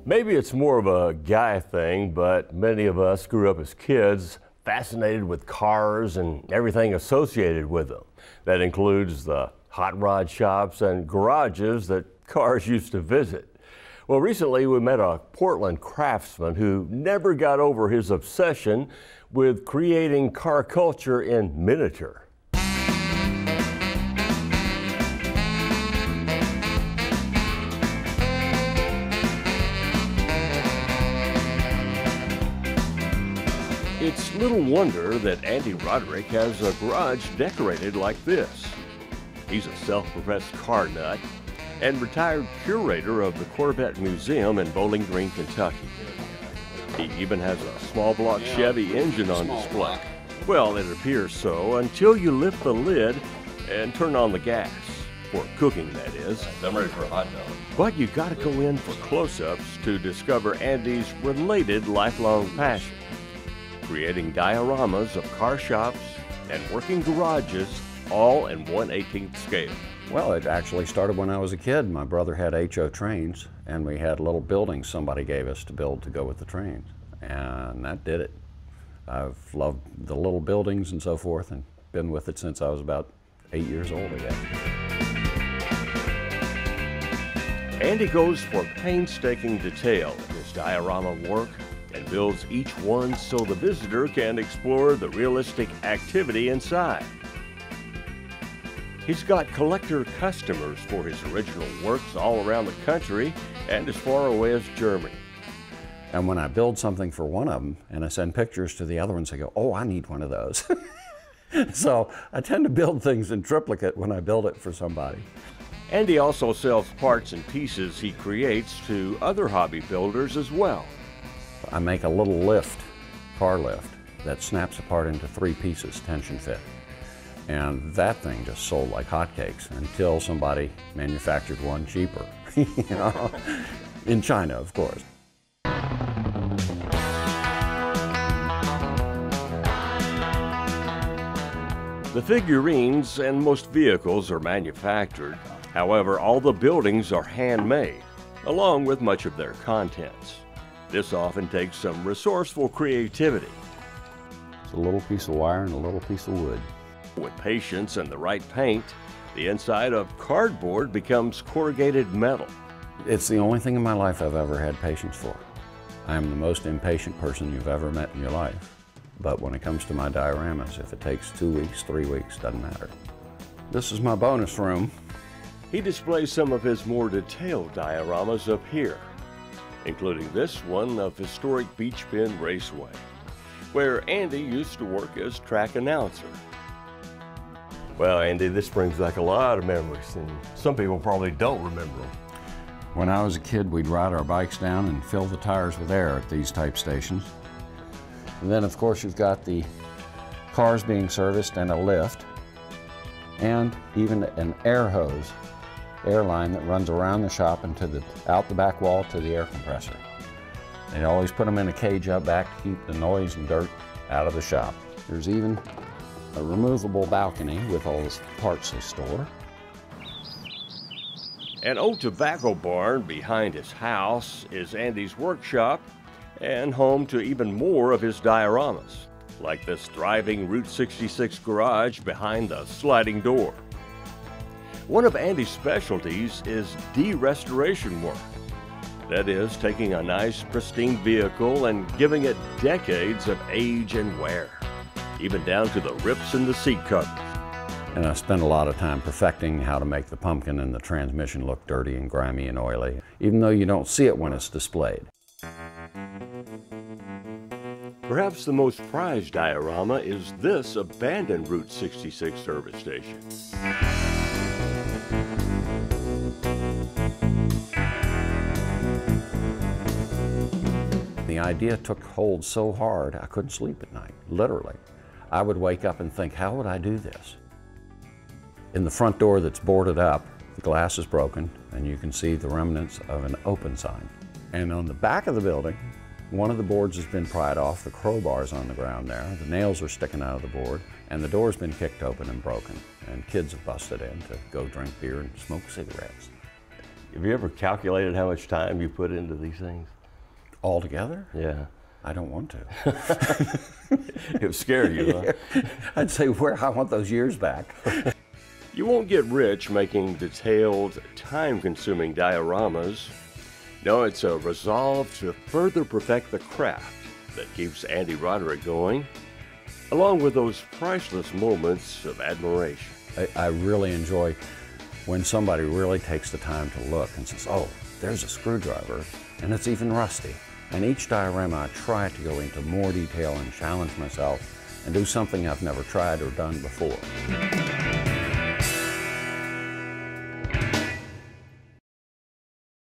Maybe it's more of a guy thing, but many of us grew up as kids fascinated with cars and everything associated with them. That includes the hot rod shops and garages that cars used to visit. Well, recently we met a Portland craftsman who never got over his obsession with creating car culture in miniature. It's little wonder that Andy Roderick has a garage decorated like this. He's a self-professed car nut and retired curator of the Corvette Museum in Bowling Green, Kentucky. He even has a small block Chevy engine on display. Well, it appears so until you lift the lid and turn on the gas. For cooking, that is. I'm ready for a hot dog. But you gotta go in for close-ups to discover Andy's related lifelong passion: creating dioramas of car shops and working garages, all in 1/18th scale. Well, it actually started when I was a kid. My brother had HO trains, and we had little buildings somebody gave us to build to go with the trains, and that did it. I've loved the little buildings and so forth, and been with it since I was about 8 years old, I guess. Andy goes for painstaking detail in his diorama work and builds each one so the visitor can explore the realistic activity inside. He's got collector customers for his original works all around the country and as far away as Germany. And when I build something for one of them and I send pictures to the other ones, I go, oh, I need one of those. So I tend to build things in triplicate when I build it for somebody. Andy also sells parts and pieces he creates to other hobby builders as well. I make a little lift, car lift, that snaps apart into 3 pieces, tension fit. And that thing just sold like hotcakes until somebody manufactured one cheaper, you know, in China, of course. The figurines and most vehicles are manufactured. However, all the buildings are handmade, along with much of their contents. This often takes some resourceful creativity. It's a little piece of wire and a little piece of wood. With patience and the right paint, the inside of cardboard becomes corrugated metal. It's the only thing in my life I've ever had patience for. I am the most impatient person you've ever met in your life. But when it comes to my dioramas, if it takes 2 weeks, 3 weeks, doesn't matter. This is my bonus room. He displays some of his more detailed dioramas up here, including this one of historic Beach Bend Raceway, where Andy used to work as track announcer. Well, Andy, this brings back a lot of memories, and some people probably don't remember them. When I was a kid, we'd ride our bikes down and fill the tires with air at these type stations. And then, of course, you've got the cars being serviced and a lift, and even an air hose, air line that runs around the shop and out the back wall to the air compressor. They always put them in a cage out back to keep the noise and dirt out of the shop. There's even a removable balcony with all the parts they store. An old tobacco barn behind his house is Andy's workshop and home to even more of his dioramas, like this thriving Route 66 garage behind the sliding door. One of Andy's specialties is de-restoration work. That is, taking a nice, pristine vehicle and giving it decades of age and wear, even down to the rips in the seat covers. And I spent a lot of time perfecting how to make the pumpkin and the transmission look dirty and grimy and oily, even though you don't see it when it's displayed. Perhaps the most prized diorama is this abandoned Route 66 service station. The idea took hold so hard I couldn't sleep at night, literally. I would wake up and think, how would I do this? In the front door that's boarded up, the glass is broken and you can see the remnants of an open sign. And on the back of the building, one of the boards has been pried off, the crowbar's on the ground there, the nails are sticking out of the board, and the door's been kicked open and broken, and kids have busted in to go drink beer and smoke cigarettes. Have you ever calculated how much time you put into these things? All together? Yeah. I don't want to. It would scare you, huh? Yeah. I'd say, I want those years back. You won't get rich making detailed, time-consuming dioramas. No, it's a resolve to further perfect the craft that keeps Andy Roderick going, along with those priceless moments of admiration. I really enjoy when somebody really takes the time to look and says, oh, there's a screwdriver, and it's even rusty. And each diorama I try to go into more detail and challenge myself and do something I've never tried or done before.